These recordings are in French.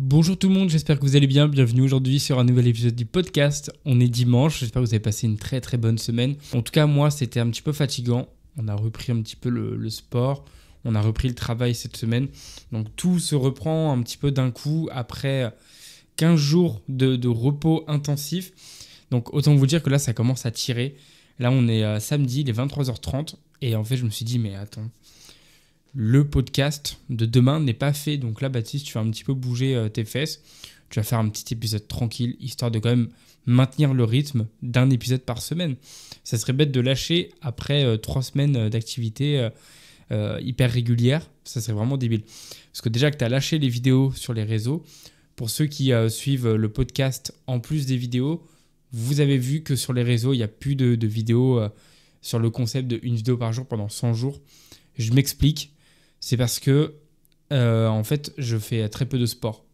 Bonjour tout le monde, j'espère que vous allez bien. Bienvenue aujourd'hui sur un nouvel épisode du podcast. On est dimanche, j'espère que vous avez passé une très très bonne semaine. En tout cas, moi, c'était un petit peu fatigant. On a repris un petit peu le sport, on a repris le travail cette semaine. Donc tout se reprend un petit peu d'un coup après 15 jours de repos intensif. Donc autant vous dire que là, ça commence à tirer. Là, on est samedi, il est 23h30. Et en fait, je me suis dit, mais attends, le podcast de demain n'est pas fait. Donc là, Baptiste, tu vas un petit peu bouger tes fesses. Tu vas faire un petit épisode tranquille, histoire de quand même maintenir le rythme d'un épisode par semaine. Ça serait bête de lâcher après 3 semaines d'activité hyper régulière. Ça serait vraiment débile. Parce que déjà que tu as lâché les vidéos sur les réseaux, pour ceux qui suivent le podcast en plus des vidéos, vous avez vu que sur les réseaux, il n'y a plus de vidéos sur le concept de une vidéo par jour pendant 100 jours. Je m'explique. C'est parce que, en fait, je fais très peu de sport.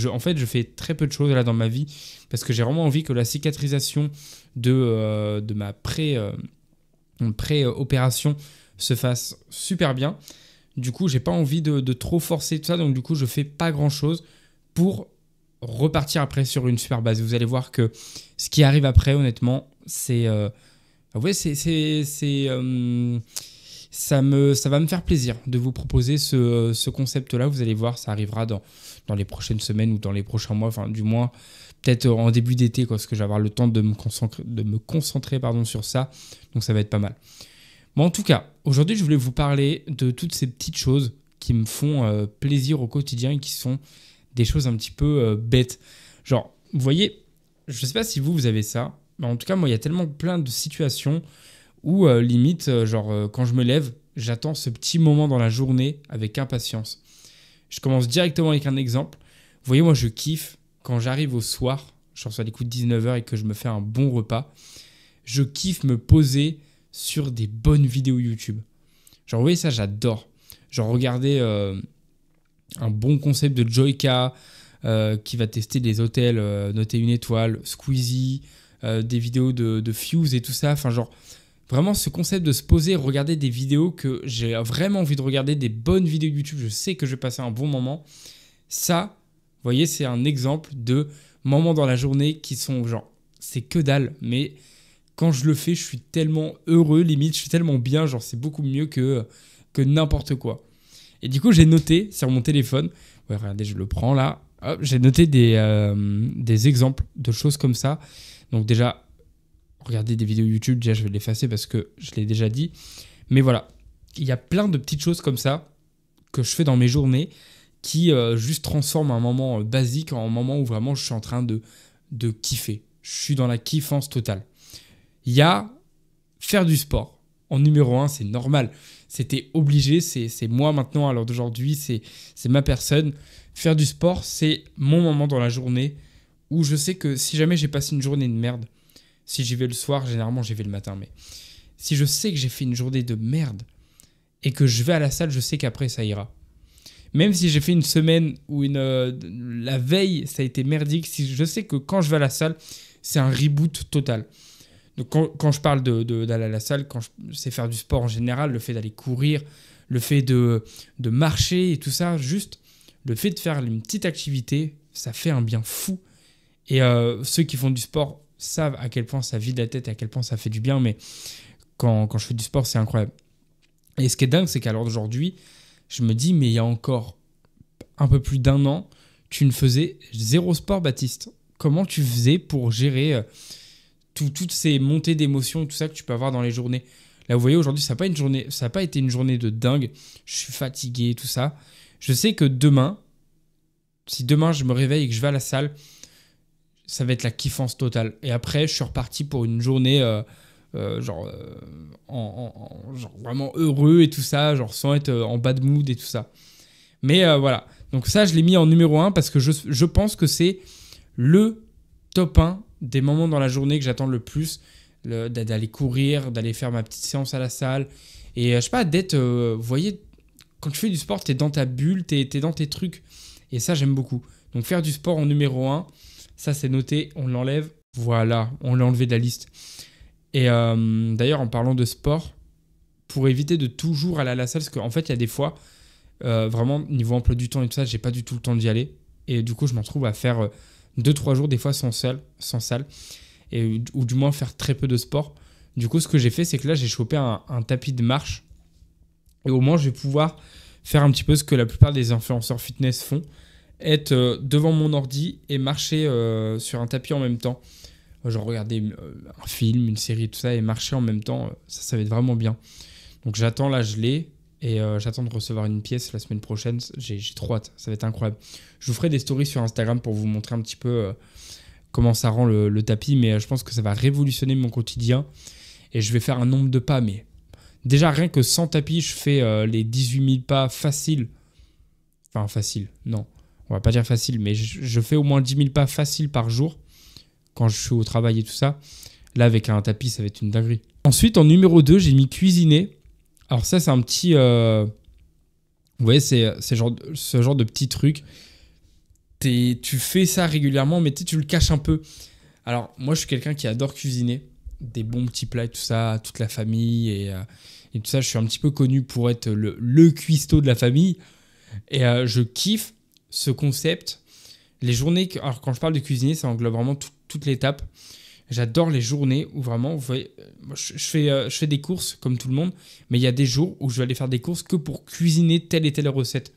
En fait, je fais très peu de choses là dans ma vie parce que j'ai vraiment envie que la cicatrisation de ma pré-opération se fasse super bien. Du coup, j'ai pas envie de trop forcer tout ça. Donc, du coup, je fais pas grand-chose pour repartir après sur une super base. Vous allez voir que ce qui arrive après, honnêtement, c'est... Ça va me faire plaisir de vous proposer ce concept-là. Vous allez voir, ça arrivera dans les prochaines semaines ou dans les prochains mois, enfin du moins peut-être en début d'été, parce que je vais avoir le temps de me concentrer sur ça. Donc ça va être pas mal. Bon, en tout cas, aujourd'hui, je voulais vous parler de toutes ces petites choses qui me font plaisir au quotidien et qui sont des choses un petit peu bêtes. Genre, vous voyez, je ne sais pas si vous avez ça, mais en tout cas, moi, il y a tellement plein de situations où limite, quand je me lève, j'attends ce petit moment dans la journée avec impatience. Je commence directement avec un exemple. Vous voyez, moi, je kiffe quand j'arrive au soir, genre sur les coups de 19h et que je me fais un bon repas. Je kiffe me poser sur des bonnes vidéos YouTube. Genre, vous voyez ça, j'adore. Genre, regardez un bon concept de Joyka qui va tester des hôtels notés 1 étoile, Squeezie, des vidéos de Fuse et tout ça. Enfin, genre... Vraiment, ce concept de se poser, regarder des vidéos que j'ai vraiment envie de regarder, des bonnes vidéos YouTube, je sais que je vais passer un bon moment. Ça, vous voyez, c'est un exemple de moments dans la journée qui sont genre, c'est que dalle. Mais quand je le fais, je suis tellement heureux, limite, je suis tellement bien, genre c'est beaucoup mieux que n'importe quoi. Et du coup, j'ai noté sur mon téléphone, ouais, regardez, je le prends là, hop, j'ai noté des exemples de choses comme ça. Donc déjà, regardez des vidéos YouTube, déjà je vais l'effacer parce que je l'ai déjà dit. Mais voilà, il y a plein de petites choses comme ça que je fais dans mes journées qui juste transforment un moment basique en un moment où vraiment je suis en train de kiffer. Je suis dans la kiffance totale. Il y a faire du sport. En numéro 1, c'est normal. C'était obligé, c'est moi maintenant à l'heure d'aujourd'hui, c'est ma personne. Faire du sport, c'est mon moment dans la journée où je sais que si jamais j'ai passé une journée de merde, si j'y vais le soir, généralement j'y vais le matin, mais si je sais que j'ai fait une journée de merde et que je vais à la salle, je sais qu'après ça ira. Même si j'ai fait une semaine où la veille ça a été merdique, si je sais que quand je vais à la salle, c'est un reboot total. Donc quand je parle d'aller à la salle, quand je sais faire du sport en général, le fait d'aller courir, le fait de marcher et tout ça, juste le fait de faire une petite activité, ça fait un bien fou. Et ceux qui font du sport savent à quel point ça vide la tête et à quel point ça fait du bien, mais quand je fais du sport, c'est incroyable. Et ce qui est dingue, c'est qu'à l'heure d'aujourd'hui, je me dis, mais il y a encore un peu plus d'1 an, tu ne faisais 0 sport, Baptiste. Comment tu faisais pour gérer toutes ces montées d'émotions, tout ça que tu peux avoir dans les journées? Là, vous voyez, aujourd'hui, ça n'a pas été une journée de dingue. Je suis fatigué, tout ça. Je sais que demain, si demain je me réveille et que je vais à la salle, ça va être la kiffance totale. Et après, je suis reparti pour une journée genre vraiment heureux et tout ça, genre sans être en bad mood et tout ça. Mais voilà. Donc ça, je l'ai mis en numéro 1 parce que je pense que c'est le top 1 des moments dans la journée que j'attends le plus. D'aller courir, d'aller faire ma petite séance à la salle. Et je sais pas, d'être... vous voyez, quand tu fais du sport, t'es dans ta bulle, t'es dans tes trucs. Et ça, j'aime beaucoup. Donc faire du sport en numéro 1, ça, c'est noté, on l'enlève. Voilà, on l'a enlevé de la liste. Et d'ailleurs, en parlant de sport, pour éviter de toujours aller à la salle, parce qu'en fait, il y a des fois, vraiment, niveau emploi du temps et tout ça, j'ai pas du tout le temps d'y aller. Et du coup, je me retrouve à faire 2-3 jours des fois sans salle ou du moins faire très peu de sport. Du coup, ce que j'ai fait, c'est que là, j'ai chopé un tapis de marche. Et au moins, je vais pouvoir faire un petit peu ce que la plupart des influenceurs fitness font. Être devant mon ordi et marcher sur un tapis en même temps. Genre regarder un film, une série, tout ça, et marcher en même temps. Ça va être vraiment bien. Donc j'attends, là, je l'ai. Et j'attends de recevoir une pièce la semaine prochaine. J'ai trop hâte. Ça va être incroyable. Je vous ferai des stories sur Instagram pour vous montrer un petit peu comment ça rend le tapis. Mais je pense que ça va révolutionner mon quotidien. Et je vais faire un nombre de pas. Mais déjà, rien que sans tapis, je fais les 18 000 pas faciles. Enfin, facile, non. On va pas dire facile, mais je fais au moins 10 000 pas faciles par jour quand je suis au travail et tout ça. Là, avec un tapis, ça va être une dinguerie. Ensuite, en numéro 2, j'ai mis cuisiner. Alors ça, c'est un petit... Vous voyez, c'est ce genre de petit truc. Tu fais ça régulièrement, mais tu le caches un peu. Alors, moi, je suis quelqu'un qui adore cuisiner. Des bons petits plats et tout ça, toute la famille et tout ça. Je suis un petit peu connu pour être le cuistot de la famille. Et je kiffe ce concept. Les journées... Alors, quand je parle de cuisiner, ça englobe vraiment toute l'étape. J'adore les journées où vraiment, vous voyez, je fais des courses comme tout le monde, mais il y a des jours où je vais aller faire des courses que pour cuisiner telle et telle recette.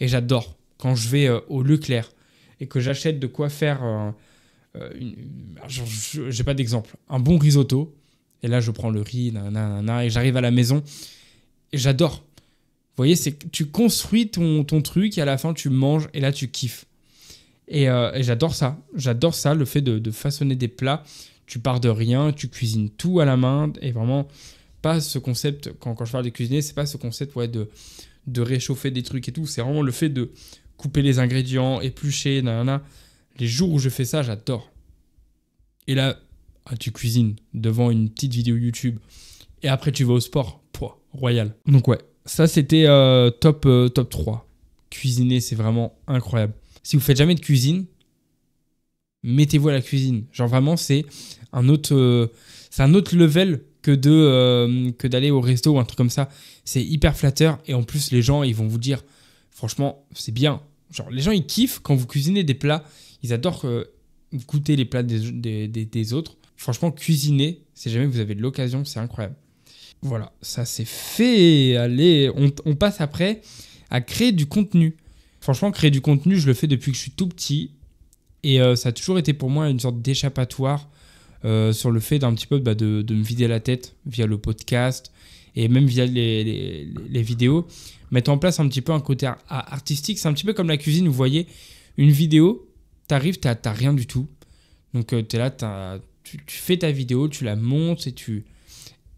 Et j'adore quand je vais au Leclerc et que j'achète de quoi faire, j'ai pas d'exemple, un bon risotto. Et là, je prends le riz, et j'arrive à la maison et j'adore. Vous voyez, c'est que tu construis ton truc et à la fin, tu manges et là, tu kiffes. Et j'adore ça. J'adore ça, le fait de façonner des plats. Tu pars de rien, tu cuisines tout à la main. Et vraiment, pas ce concept, quand je parle de cuisiner, c'est pas ce concept de réchauffer des trucs et tout. C'est vraiment le fait de couper les ingrédients, éplucher, nanana. Les jours où je fais ça, j'adore. Et là, tu cuisines devant une petite vidéo YouTube. Et après, tu vas au sport. Pouah, royal. Donc ouais, ça c'était top 3. Cuisiner, c'est vraiment incroyable. Si vous faites jamais de cuisine, mettez-vous à la cuisine. Genre vraiment, c'est un autre level que d'aller au resto ou un truc comme ça. C'est hyper flatteur et en plus les gens ils vont vous dire franchement c'est bien. Genre les gens ils kiffent quand vous cuisinez des plats. Ils adorent goûter les plats des autres. Franchement cuisiner, si jamais vous avez de l'occasion, c'est incroyable. Voilà, ça c'est fait. Allez, on passe après à créer du contenu. Franchement, créer du contenu, je le fais depuis que je suis tout petit. Et ça a toujours été pour moi une sorte d'échappatoire sur le fait d'un petit peu de me vider la tête via le podcast et même via les vidéos. Mettre en place un petit peu un côté artistique. C'est un petit peu comme la cuisine, vous voyez. Une vidéo, t'arrives, t'as rien du tout. Donc t'es là, tu fais ta vidéo, tu la montes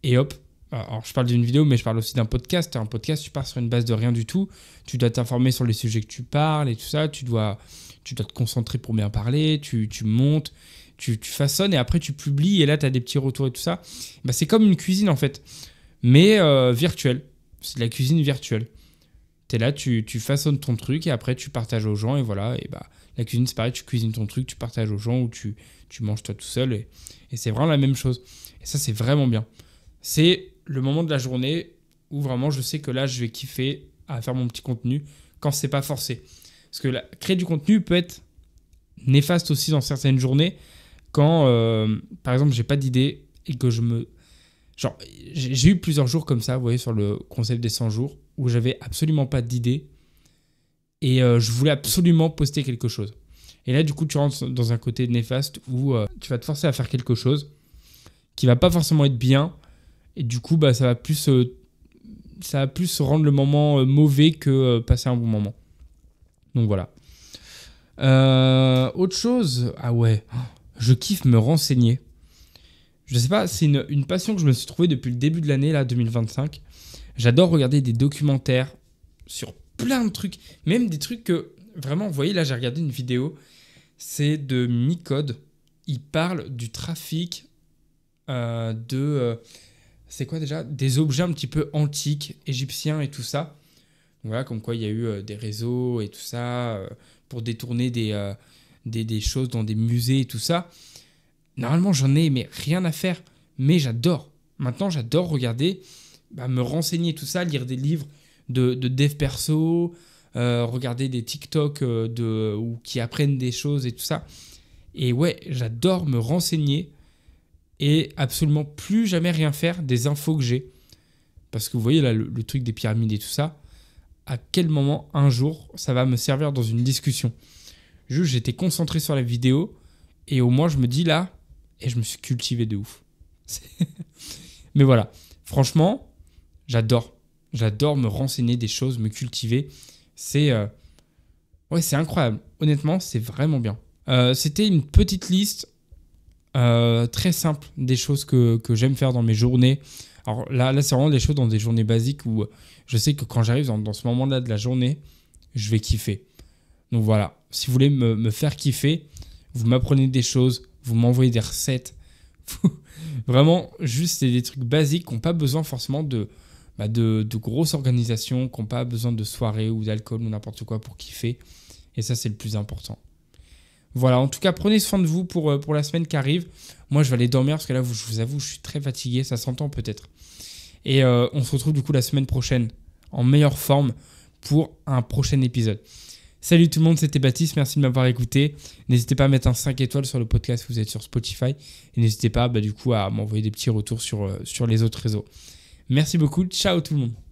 et hop. Alors, je parle d'une vidéo, mais je parle aussi d'un podcast. Un podcast, tu pars sur une base de rien du tout. Tu dois t'informer sur les sujets que tu parles et tout ça. Tu dois te concentrer pour bien parler. Tu montes, tu façonnes et après, tu publies. Et là, tu as des petits retours et tout ça. Bah, c'est comme une cuisine, en fait, mais virtuelle. C'est de la cuisine virtuelle. Tu es là, tu façonnes ton truc et après, tu partages aux gens. Et voilà. Et bah, la cuisine, c'est pareil. Tu cuisines ton truc, tu partages aux gens ou tu manges toi tout seul. Et c'est vraiment la même chose. Et ça, c'est vraiment bien. C'est le moment de la journée où vraiment je sais que là je vais kiffer à faire mon petit contenu quand c'est pas forcé. Parce que créer du contenu peut être néfaste aussi dans certaines journées quand par exemple j'ai pas d'idée et que genre j'ai eu plusieurs jours comme ça, vous voyez sur le concept des 100 jours où j'avais absolument pas d'idée et je voulais absolument poster quelque chose. Et là du coup tu rentres dans un côté néfaste où tu vas te forcer à faire quelque chose qui va pas forcément être bien. Et du coup, bah, ça va plus rendre le moment mauvais que passer un bon moment. Donc voilà. Autre chose, ah ouais, je kiffe me renseigner. Je sais pas, c'est une passion que je me suis trouvée depuis le début de l'année, là, 2025. J'adore regarder des documentaires sur plein de trucs. Même des trucs que, vraiment, vous voyez, là, j'ai regardé une vidéo. C'est de Micode. Il parle du trafic c'est quoi déjà ? Des objets un petit peu antiques, égyptiens et tout ça. Donc voilà, comme quoi il y a eu des réseaux et tout ça pour détourner des choses dans des musées et tout ça. Normalement, j'en ai mais rien à faire. Mais j'adore. Maintenant, j'adore regarder, me renseigner tout ça, lire des livres de dev perso, regarder des TikTok ou qui apprennent des choses et tout ça. Et ouais, j'adore me renseigner et absolument plus jamais rien faire des infos que j'ai. Parce que vous voyez là, le truc des pyramides et tout ça, à quel moment, un jour, ça va me servir dans une discussion. Juste, j'étais concentré sur la vidéo et au moins, je me dis là, et je me suis cultivé de ouf. Mais voilà, franchement, j'adore. J'adore me renseigner des choses, me cultiver. C'est incroyable. Honnêtement, c'est vraiment bien. C'était une petite liste très simple des choses que j'aime faire dans mes journées. Alors là c'est vraiment des choses dans des journées basiques où je sais que quand j'arrive dans ce moment-là de la journée, je vais kiffer. Donc voilà, si vous voulez me faire kiffer, vous m'apprenez des choses, vous m'envoyez des recettes. Vraiment, juste c'est des trucs basiques qui n'ont pas besoin forcément de grosses organisations, qui n'ont pas besoin de soirées ou d'alcool ou n'importe quoi pour kiffer. Et ça, c'est le plus important. Voilà, en tout cas, prenez soin de vous pour la semaine qui arrive. Moi, je vais aller dormir parce que là, je vous avoue, je suis très fatigué. Ça s'entend peut-être. Et on se retrouve du coup la semaine prochaine en meilleure forme pour un prochain épisode. Salut tout le monde, c'était Baptiste. Merci de m'avoir écouté. N'hésitez pas à mettre un 5 étoiles sur le podcast si vous êtes sur Spotify. Et n'hésitez pas du coup à m'envoyer des petits retours sur les autres réseaux. Merci beaucoup. Ciao tout le monde.